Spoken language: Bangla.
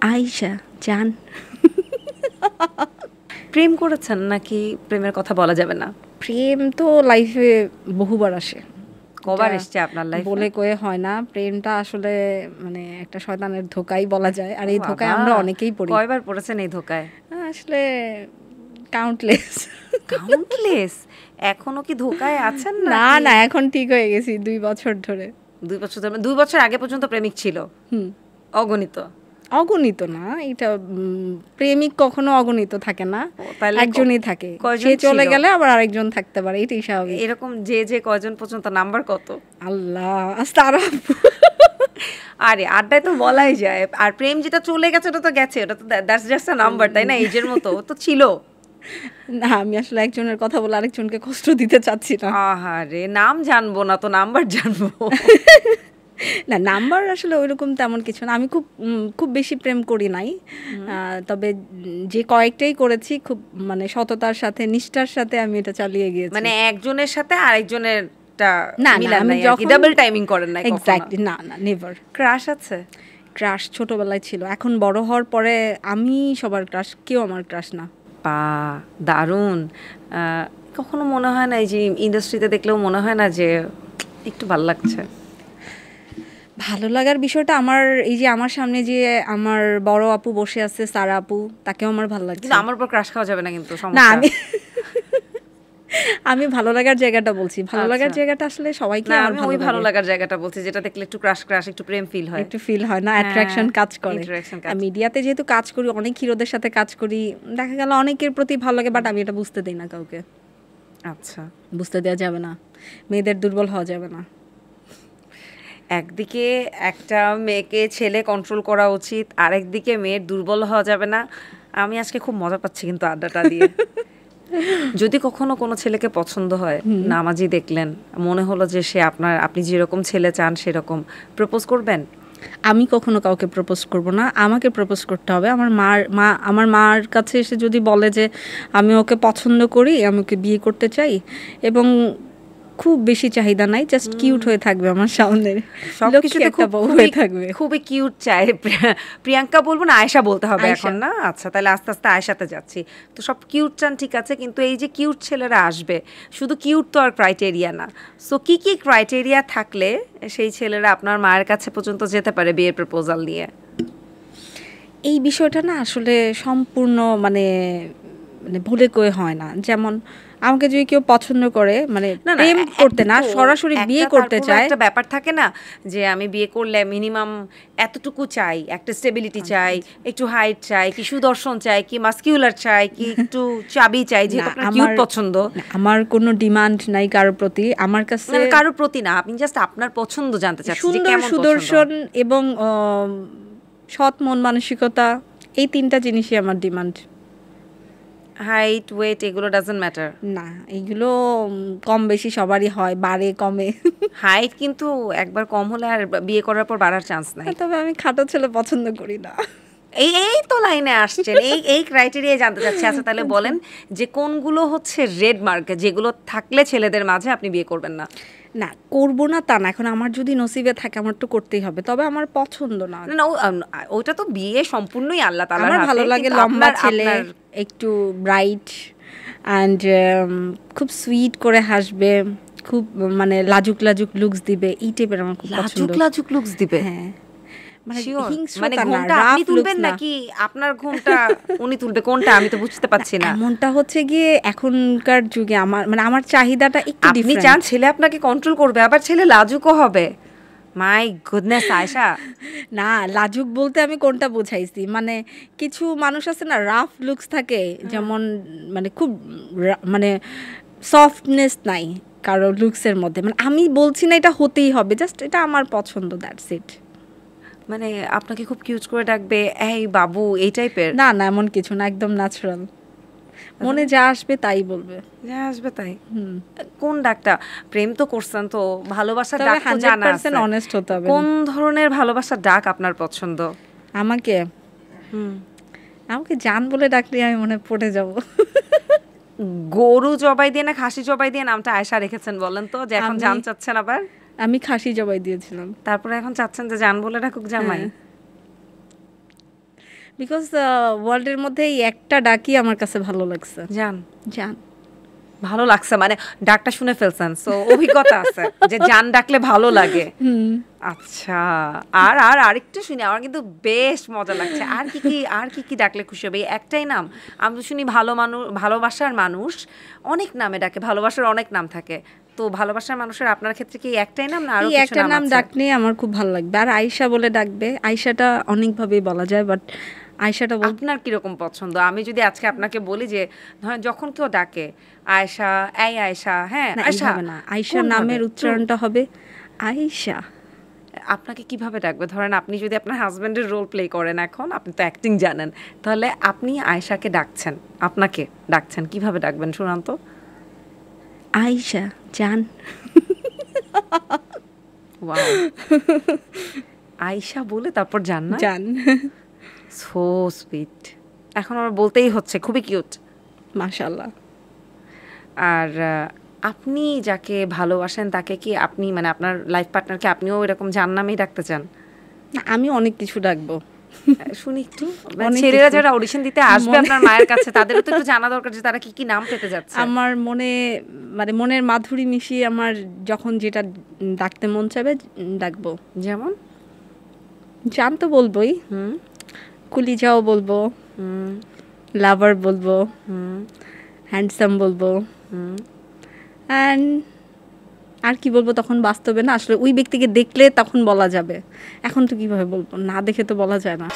আয়েশা জান। প্রেম করেছেন নাকি প্রেমের কথা বলা যাবে না? প্রেম তো লাইফে বহুবার আসে, কবার এসছে আপনার লাইফে? বলে কয়ে হয় না। প্রেমটা আসলে মানে একটা শয়তানের ধোকাই বলা যায়, আর এই ধোকায় আমরা অনেকেই পড়ি। কয়বার পড়েছেন এই ধোকায়? আসলে কাউন্টলেস। কাউন্টলেস? এখনো কি ধোকায় আছেন? না না, এখন ঠিক হয়ে গেছি 2 বছর ধরে। 2 বছর ধরে? 2 বছর আগে পর্যন্ত প্রেমিক ছিল? অগণিত? অগণিত না, এটা প্রেমিক কখনো অগণিত থাকে না, একজনই থাকে। কয়জন সে চলে ছিল? গেলে আবার আরেকজন থাকতে পারে, এটাই স্বাভাবিক। এরকম যে কয়জন পর্যন্ত, নাম্বার কত? আল্লাহ তারা আরে আড্ডায় তো বলাই যায়। আর প্রেম যেটা চলে গেছে ওটা তো গেছে, ওটা তো দ্যাটস জাস্ট আ নাম্বার, তাই না? এইজের মতো ও তো ছিল। না, আমি আসলে একজনের কথা বলে আরেকজনকে কষ্ট দিতে চাচ্ছি না। আহারে, নাম জানবো না তো নাম্বার জানবো। না, নাম্বার আসলে ওইরকম তেমন কিছু না। আমি খুব বেশি প্রেম করি নাই, তবে যে কয়েকটাই করেছি খুব মানে সততার সাথে নিষ্ঠার সাথে আমি এটা চালিয়ে গিয়েছি। মানে একজনের সাথে আরেকজনের না না, আমি যখন ডাবল টাইমিং করেন না? এক্স্যাক্টলি, না না, নেভার। ক্রাশ আছে? ক্রাশ ছোটবেলায় ছিল, এখন বড় হওয়ার পরে আমি সবার ক্রাশ, কেউ আমার ক্রাশ না। দারুণ। কখনো মনে হয় না এই যে ইন্ডাস্ট্রিতে দেখলেও মনে হয় না যে একটু ভালো লাগছে? ভালো লাগার বিষয়টা আমার এই যে আমার সামনে যে আমার বড় আপু বসে আছে, সারা আপু, তাকেও আমার ভালো লাগছে। কিন্তু আমার উপর ক্রাশ খাওয়া যাবে না কিন্তু, না সমস্যা। আমি ভালো লাগার জায়গাটা বলছি। ভালো লাগার জায়গাটা আসলে সবাইকে আমার আমি ওই ভালো লাগার জায়গাটা বলছি যেটা দেখলে একটু ক্রাশ একটু প্রেম ফিল হয়, একটু ফিল হয় না, অ্যাট্রাকশন কাজ করে। মিডিয়াতে যেহেতু কাজ করি, অনেক হিরোদের সাথে কাজ করি, দেখা গেল অনেকের প্রতি ভালো লাগে, বাট আমি এটা বুঝতে দেই না কাউকে। আচ্ছা, বুঝতে দেওয়া যাবে না, মেয়েদের দুর্বল হওয়া যাবে না। একদিকে একটা মেয়েকে ছেলে কন্ট্রোল করা উচিত, আরেকদিকে মেয়ের দুর্বল হওয়া যাবে না। আমি আজকে খুব মজা পাচ্ছি কিন্তু আড্ডাটা দিয়ে। যদি কখনো কোনো ছেলেকে পছন্দ হয়, নামাজি দেখলেন, মনে হলো যে সে আপনি যেরকম ছেলে চান সেরকম, প্রপোজ করবেন? আমি কখনো কাউকে প্রপোজ করব না, আমাকে প্রপোজ করতে হবে। আমার মার কাছে এসে যদি বলে যে আমি ওকে পছন্দ করি, আমি ওকে বিয়ে করতে চাই, এবং খুব বেশি চাহিদা নাই, জাস্ট কিউট হয়ে থাকবে আমার সামনে, সবকিছুতে একটা বউ হয়ে থাকবে, খুবই কিউট চাই। প্রিয়াঙ্কা বলবো না, আয়েশা বলতে হবে এখন না? আচ্ছা, তাহলে আস্তে আস্তে আয়েশাতে যাচ্ছি। তো সব কিউট চান, ঠিক আছে, কিন্তু এই যে কিউট ছেলেরা আসবে, শুধু কিউট তো আর ক্রাইটেরিয়া না। সো কি কি ক্রাইটেরিয়া থাকলে সেই ছেলেরা আপনার মায়ের কাছে পর্যন্ত যেতে পারে বিয়ের প্রপোজাল নিয়ে? এই বিষয়টা না আসলে সম্পূর্ণ মানে ভুলে কয়ে হয় না। যেমন আমাকে যদি কেউ পছন্দ করে, মানে প্রেম করতে না, সরাসরি বিয়ে করতে চায়, একটা ব্যাপার থাকে না যে আমি বিয়ে করলে মিনিমাম এতটুকু চাই, একটা স্টেবিলিটি চাই, একটু হাইট চাই, কি সুদর্শন চাই, কি মাস্কিউলার চাই, কি একটু চাবি চাই, যেহেতু আপনার কিউট পছন্দ। আমার কোনো ডিমান্ড নাই কারোর প্রতি, আমার কাছে কারোর প্রতি না, আপনি জাস্ট আপনার পছন্দ জানতে চাচ্ছি, যে কেমন সুদর্শন এবং সৎ মন মানসিকতা, এই 3টা জিনিসই আমার ডিমান্ড। হাইট, ওয়েট, এগুলো ডাজন্ট ম্যাটার? না, এগুলো কম বেশি সবারই হয়, বাড়ে কমে। হাইট কিন্তু একবার কম হলে আর বিয়ে করার পর বাড়ার চান্স নাই। তবে আমি খাটো ছেলে পছন্দ করি না। এই তো লাইনে আসছেন, এই ক্রাইটেরিয়া জানতে চাচ্ছি। আচ্ছা, তাহলে বলেন যে কোনগুলো হচ্ছে রেড মার্কে, যেগুলো থাকলে ছেলেদের মাঝে আপনি বিয়ে করবেন না? না, করবো না তা না, এখন আমার যদি নসিবে থাকে আমার তো করতেই হবে, তবে আমার পছন্দ না। না, ওটা তো বিয়ে সম্পূর্ণই আল্লাহ তাআলার হাতে। আমার ভালো লাগে লম্বা ছেলে, একটু ব্রাইট অ্যান্ড খুব সুইট করে হাসবে, খুব মানে লাজুক লুকস দিবে, এই টাইপের আমার খুব পছন্দ। লাজুক লুকস দিবে? হ্যাঁ, মানে ঘুমটা আপনি তুলবেন নাকি আপনার ঘুমটা উনি তুলবে, কোনটা আমি তো বুঝতে পারছি না। এমনটা হচ্ছে গিয়ে এখনকার যুগে আমার চাহিদাটা একটু ডিফারেন্ট। আপনি চান ছেলে আপনাকে কন্ট্রোল করবে, আবার ছেলে লাজুকও হবে? My goodness Ayesha. না, লাজুক বলতে আমি কোনটা বোঝাইছি, মানে কিছু মানুষ আছে না, রাফ লুকস থাকে, যেমন মানে খুব মানে সফটনেস নাই কারো লুকসের মধ্যে। মানে আমি বলছি না এটা হতেই হবে, জাস্ট এটা আমার পছন্দ, দ্যাটস ইট। মানে আপনাকে খুব কিউট করে ডাকবে, এই বাবু, এই টাইপের? না না, এমন কিছু না, একদম ন্যাচারাল, মনে যা আসবে তাই বলবে, যা আসবে তাই। কোন ডাকটা? প্রেম তো করছেন, তো ভালোবাসার ডাক তো জানা আছে, 100% অনেস্ট হতে হবে। কোন ধরনের ভালোবাসার ডাক আপনার পছন্দ? আমাকে জান বলে ডাকলে আমি মনে পড়ে যাব। গরু জবাই দিয়ে না খাসি জবাই দিয়ে নামটা আয়েশা রেখেছেন বলেন তো, যে এখন জান চাচ্ছেন আবার? আমি খাসি জবাই দিয়েছিলাম, তারপরে এখন চাচ্ছেন যে জান বলে ডাকুক জামাই? বিকজ ওয়ার্ল্ডের মধ্যে এই একটা ডাকই আমার কাছে ভালো লাগছে। জান জান। ভালো লাগছে মানে ডাকটা শুনে ফেলছেন, সো অভিজ্ঞতা আছে যে জান ডাকলে ভালো লাগে। আচ্ছা, আর আর আরেকটু শুনি, আমার কিন্তু বেশ মজা লাগছে। আর কি কি ডাকলে খুশি হবে? এই একটাই নাম? আমি তো শুনি ভালো মানুষ, ভালোবাসার মানুষ অনেক নামে ডাকে, ভালোবাসার অনেক নাম থাকে, তো ভালোবাসার মানুষের আপনার ক্ষেত্রে কি একটাই নাম না আরো এই কিছু একটা নাম নাম আছে? ডাকলে আমার খুব ভালো লাগবে। আর আয়শা বলে ডাকবে, আয়শাটা অনেকভাবেই বলা যায়, বাট আয়শাটা আপনার কিরকম পছন্দ? আমি যদি আজকে আপনাকে বলি যে ধরেন যখন কেউ ডাকে আয়েশা, এই আয়েশা, হ্যাঁ না, আয়েশা, এইভাবে না। আয়শা কোন নামের ভাবে? উচ্চারণটা হবে আয়শা। আপনাকে কিভাবে ডাকবে? ধরেন আপনি যদি আপনার হাজবেন্ডের রোল প্লে করেন, এখন আপনি তো অ্যাক্টিং জানেন, তাহলে আপনি আয়েশাকে ডাকছেন, আপনাকে ডাকছেন, কিভাবে ডাকবেন শুনান তো? আয়শা জান। ওয়াও, আয়েশা বলে তারপর জান না? জান। So sweet. এখন আমার বলতেই হচ্ছে, খুবই কিউট। মাশাআল্লাহ। আর আপনি যাকে ভালোবাসেন তাকে কি আপনি মানে আপনার লাইফ পার্টনারকে আপনিও এরকম জান নামেই ডাকতে চান? না, আমি অনেক কিছু ডাকবো। শুনি একটু। মানে অনেক ছেলেরা কিছু। যারা অডিশন দিতে আসবে আপনার মায়ের কাছে, তাদেরও তো একটু জানা দরকার যে তারা কি কি নাম পেতে যাচ্ছে। আমার মনে মানে মনের মাধুরী মিশিয়ে আমার যখন যেটা ডাকতে মন চাবে ডাকবো। যেমন? জান তো বলবোই, হুম কুলিজাও বলবো, হুম লাভার বলবো, হুম হ্যান্ডসাম বলবো, হুম অ্যান্ড আর কি বলবো তখন বাস্তবে না, আসলে ওই ব্যক্তিকে দেখলে তখন বলা যাবে। এখন তো কিভাবে বলবো, না দেখে তো বলা যায় না।